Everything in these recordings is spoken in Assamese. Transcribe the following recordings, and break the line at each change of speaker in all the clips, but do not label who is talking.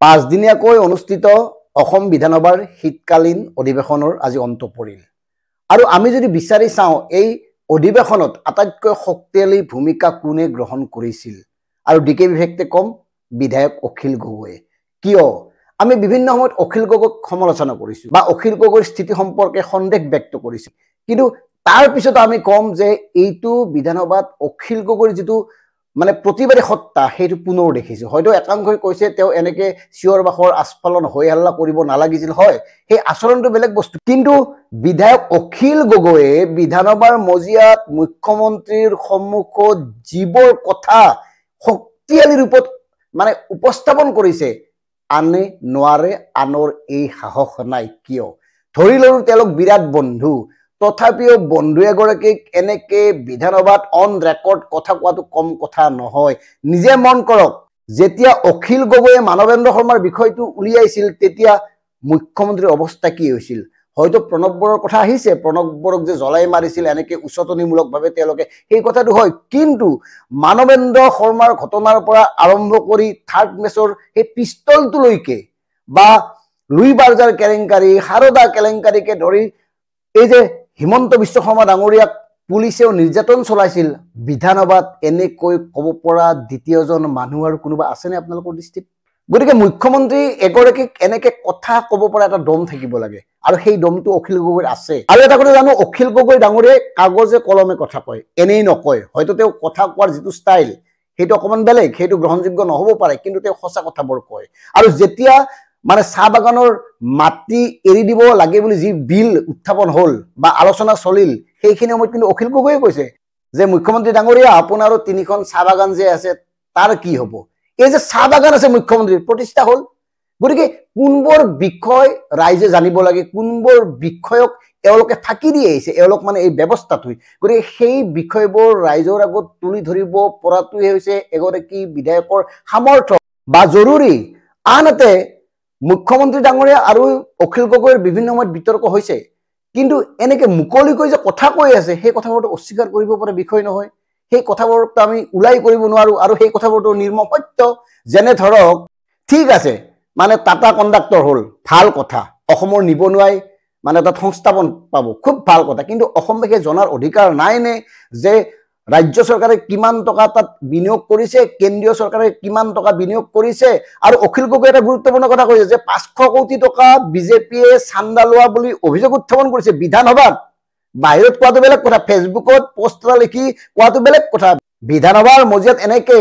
পাঁচদিনীয়াকৈ অনুষ্ঠিত অসম বিধানসভাৰ শীতকালীন অধিৱেশনৰ আজি অন্ত পৰিল আৰু আমি যদি বিচাৰি চাওঁ এই অধিৱেশনত আটাইতকৈ শক্তিশালী ভূমিকা কোনে গ্ৰহণ কৰিছিল আৰু ডিকে বিভেক্তে কম বিধায়ক অখিল গগৈ কিয় আমি বিভিন্ন সময়ত অখিল গগৈক সমালোচনা কৰিছো বা অখিল গগৈৰ স্থিতি সম্পৰ্কে সন্দেহ ব্যক্ত কৰিছো কিন্তু তাৰ পিছত আমি কম যে এইটো বিধানসভাত অখিল গগৈৰ যেটো মানে প্ৰতিবাদী সত্তা হেতু পুনৰ দেখিছো হয়তো একাংশই কৈছে তেও এনেকে চিঞৰ বাখৰ আস্ফালন হৈ হাল্লা কৰিব নালাগিছিল হয় সেই আচৰণটো বেলেগ বস্তু কিন্তু বিধায়ক অখিল গগৈয়ে বিধানসভাৰ মজিয়াত মুখ্যমন্ত্ৰীৰ সন্মুখত জীবৰ কথা শক্তিশালী ৰূপত মানে উপস্থাপন কৰিছে আনে নোৱাৰে আনৰ এই সাহস নাই কিয় ধৰি লৰু তেলক বিৰাট বন্ধু তথাপিও বন্ধু এগৰাকীক এনেকে বিধানসভাত অন ৰেকৰ্ড কথা কোৱাটো কম কথা নহয় নিজে মন কৰক যেতিয়া অখিল গগৈয়ে মানৱেন্দ্ৰ শৰ্মাৰ বিষয়টো উলিয়াইছিল তেতিয়া মুখ্যমন্ত্ৰীৰ অৱস্থা কি হৈছিল হয়তো প্ৰণৱ বৰৰ কথা আহিছে প্ৰণৱ বৰক যে জ্বলাই মাৰিছিল এনেকে উচতনিমূলকভাৱে তেওঁলোকে সেই কথাটো হয় কিন্তু মানৱেন্দ্ৰ শৰ্মাৰ ঘটনাৰ পৰা আৰম্ভ কৰি থাৰ্ড মেচৰ সেই পিস্তলটো লৈকে বা লুই বাৰ্জাৰ কেলেংকাৰী হাৰদা কেলেংকাৰীকে ধৰি এই যে হিমন্ত বিশ্ব শৰ্মা ডাঙৰীয়াক পুলিচেও নিৰ্যাতন চলাইছিল বিধানসভাত এনেকৈ ক'ব পৰা দ্বিতীয়জন মানুহ আৰু কোনোবা আছেনে আপোনালোকৰ দৃষ্টিত গতিকে মুখ্যমন্ত্ৰী এগৰাকীক এনেকে কথা ক'ব পৰা এটা দম থাকিব লাগে আৰু সেই দমটো অখিল গগৈৰ আছে আৰু এটা কথা জানো অখিল গগৈ ডাঙৰীয়াই কাগজে কলমে কথা কয় এনেই নকয় হয়তো তেওঁ কথা কোৱাৰ যেটো ষ্টাইল সেইটো অকমান বেলেগ সেইটো গ্ৰহণযোগ্য নহব পাৰে কিন্তু তেওঁ সঁচা কথাবোৰ কয় আৰু যেতিয়া মানে চাহ বাগানৰ মাটি এৰি দিব লাগে বুলি যি বিল উত্থাপন হল বা আলোচনা চলিল সেইখিনি সময়ত কিন্তু অখিল গগৈয়ে কৈছে যে মুখ্যমন্ত্ৰী ডাঙৰীয়া আপোনাৰো তিনিখন চাহ বাগান যে আছে তাৰ কি হ'ব এই যে চাহ বাগান আছে মুখ্যমন্ত্ৰীৰ প্ৰতিষ্ঠা হল গতিকে কোনবোৰ বিষয় ৰাইজে জানিব লাগে কোনবোৰ বিষয়ক এওঁলোকে ফাঁকি দি আহিছে এওঁলোক মানে এই ব্যৱস্থাটো গতিকে সেই বিষয়বোৰ ৰাইজৰ আগত তুলি ধৰিব পৰাটোৱে হৈছে এগৰাকী বিধায়কৰ সামৰ্থ্য বা জৰুৰী আনহাতে মুখ্যমন্ত্ৰী ডাঙৰীয়া আৰু অখিল গগৈৰ বিভিন্ন সময়ত বিতৰ্ক হৈছে কিন্তু এনেকে মুকলিকৈ যে কথা কৈ আছে সেই কথাবোৰটো অস্বীকাৰ কৰিব পৰা বিষয় নহয় সেই কথাবোৰটো আমি উলাই কৰিব নোৱাৰো আৰু সেই কথাবোৰটো নিৰ্মম সত্য যেনে ধৰক ঠিক আছে মানে টাটা কণ্ডাক্টৰ হল ভাল কথা অসমৰ নিবনুৱাই মানে এটা সংস্থাপন পাব খুব ভাল কথা কিন্তু অসমবাসীয়ে জনাৰ অধিকাৰ নাই নে যে ৰাজ্য চৰকাৰে কিমান টকা তাত বিনিয়োগ কৰিছে কেন্দ্ৰীয় চৰকাৰে কিমান টকা বিনিয়োগ কৰিছে আৰু অখিল গগৈ এটা গুৰুত্বপূৰ্ণ কথা কৈছে যে 500 কোটি টকা বিজেপিয়ে চান্দা লোৱা বুলি অভিযোগ উত্থাপন কৰিছে বিধানসভাত বাহিৰত কোৱাটো বেলেগ কথা ফেসবুকত পোষ্ট এটা লিখি কোৱাটো বেলেগ কথা বিধানসভাৰ মজিয়াত এনেকে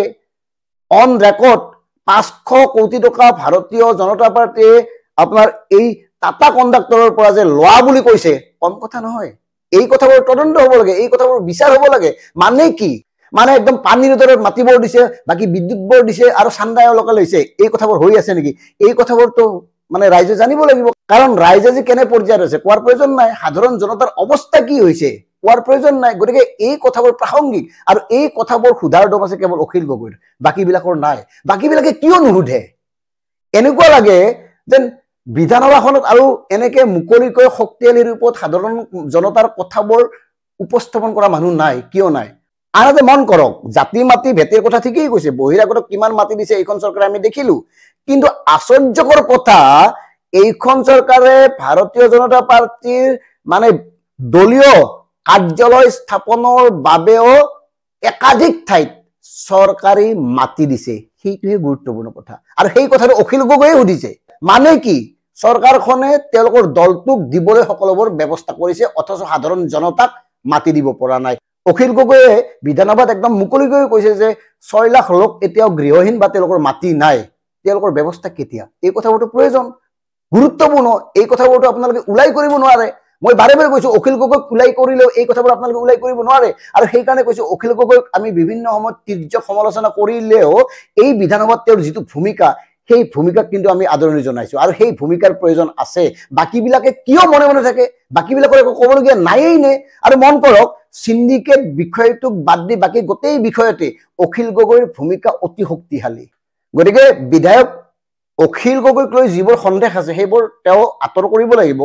অন ৰেকৰ্ড 500 কোটি টকা ভাৰতীয় জনতা পাৰ্টিয়ে আপোনাৰ এই টাটা কণ্ডাক্টৰৰ পৰা যে লোৱা বুলি কৈছে কম কথা নহয় এই কথাবোৰ তদন্ত হ'ব লাগে এই কথাবোৰ বিচাৰ হ'ব লাগে মানে কি মানে একদম পানীৰ দৰত মাটিবোৰ দিছে বাকি বিদ্যুৎবোৰ দিছে আৰু চান্দা এওঁলোকে লৈছে এই কথাবোৰ হৈ আছে নেকি এই কথাবোৰতো মানে ৰাইজে জানিব লাগিব কাৰণ ৰাইজে যে কেনে পৰ্যায়ত আছে কোৱাৰ প্ৰয়োজন নাই সাধাৰণ জনতাৰ অৱস্থা কি হৈছে কোৱাৰ প্ৰয়োজন নাই গতিকে এই কথাবোৰ প্ৰাসংগিক আৰু এই কথাবোৰ সুধাৰ দম আছে কেৱল অখিল গগৈৰ বাকিবিলাকৰ নাই বাকিবিলাকে কিয় নুহুধে এনেকুৱা লাগে যেন বিধানসভাখনত আৰু এনেকে মুকলিকৈ শক্তিশালী ৰূপত সাধাৰণ জনতাৰ কথাবোৰ উপস্থাপন কৰা মানুহ নাই কিয় নাই আনহাতে মন কৰক জাতি মাটি ভেটিৰ কথা ঠিকই কৈছে বহিৰাগতক কিমান মাটি দিছে এইখন চৰকাৰে আমি দেখিলো কিন্তু আশ্চৰ্যকৰ কথা এইখন চৰকাৰে ভাৰতীয় জনতা পাৰ্টিৰ মানে দলীয় কাৰ্যালয় স্থাপনৰ বাবেও একাধিক ঠাইত চৰকাৰী মাটি দিছে সেইটোহে গুৰুত্বপূৰ্ণ কথা আৰু সেই কথাটো অখিল গগৈয়ে সুধিছে মানে কি চৰকাৰখনে তেওঁলোকৰ দলটোক দিবলৈ সকলোবোৰ ব্যৱস্থা কৰিছে অথচ সাধাৰণ জনতাক মাটি দিব পৰা নাই অখিল গগৈয়ে বিধানসভাত একদম মুকলিকৈ কৈছে যে 6 লাখ লোক এতিয়াও গৃহহীন বা তেওঁলোকৰ মাটি নাই তেওঁলোকৰ ব্যৱস্থা কেতিয়া এই কথাবোৰটো প্ৰয়োজন গুৰুত্বপূৰ্ণ এই কথাবোৰটো আপোনালোকে উলাই কৰিব নোৱাৰে মই বাৰে বাৰে কৈছো অখিল গগৈক উলাই কৰিলেও এই কথাবোৰ আপোনালোকে উলাই কৰিব নোৱাৰে আৰু সেই কাৰণে কৈছো অখিল গগৈক আমি বিভিন্ন সময়ত তীৰ্য সমালোচনা কৰিলেও এই বিধানসভাত তেওঁৰ যেটো ভূমিকা সেই ভূমিকাক কিন্তু আমি আদৰণি জনাইছো আৰু সেই ভূমিকাৰ প্ৰয়োজন আছে বাকিবিলাকে কিয় মনে মনে থাকে বাকিবিলাকৰ একো ক'বলগীয়া নাইই নে আৰু মন কৰক সিন্ডিকেট বিষয়টোক বাদ দি বাকি গোটেই বিষয়তে অখিল গগৈৰ ভূমিকা অতি শক্তিশালী গতিকে বিধায়ক অখিল গগৈক লৈ যিবোৰ সন্দেহ আছে সেইবোৰ তেওঁ আঁতৰ কৰিব লাগিব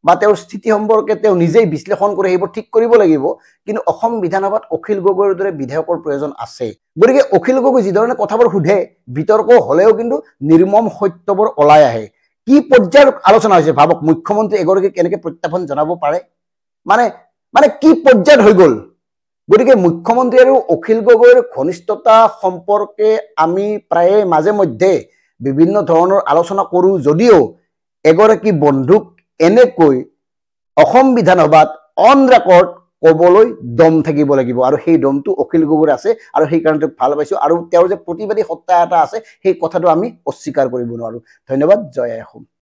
বা তেওঁৰ স্থিতি সম্পৰ্কে তেওঁ নিজেই বিশ্লেষণ কৰি সেইবোৰ ঠিক কৰিব লাগিব কিন্তু অসম বিধানসভাত অখিল গগৈৰ দৰে বিধায়কৰ প্ৰয়োজন আছে গতিকে অখিল গগৈ যিধৰণে কথাবোৰ সোধে বিতৰ্ক হলেও কিন্তু নিৰ্মম সত্যবোৰ ওলাই আহে কি পৰ্যায়ৰ আলোচনা হৈছে ভাবক মুখ্যমন্ত্ৰী এগৰাকী কেনেকৈ প্ৰত্যাহ্বান জনাব পাৰে মানে কি পৰ্যায়ত হৈ গ'ল গতিকে মুখ্যমন্ত্ৰী আৰু অখিল গগৈৰ ঘনিষ্ঠতা সম্পৰ্কে আমি প্ৰায়ে মাজে মধ্যে বিভিন্ন ধৰণৰ আলোচনা কৰোঁ যদিও এগৰাকী বন্ধুক এনেকৈ অসম বিধানসভাত অন ৰেকৰ্ড ক'বলৈ দম থাকিব লাগিব আৰু সেই দমটো অখিল গগৈৰ আছে আৰু সেই কাৰণে ভাল পাইছোঁ আৰু তেওঁৰ যে প্ৰতিবাদী সত্তা এটা আছে সেই কথাটো আমি অস্বীকাৰ কৰিব নোৱাৰোঁ ধন্যবাদ জয় আই অসম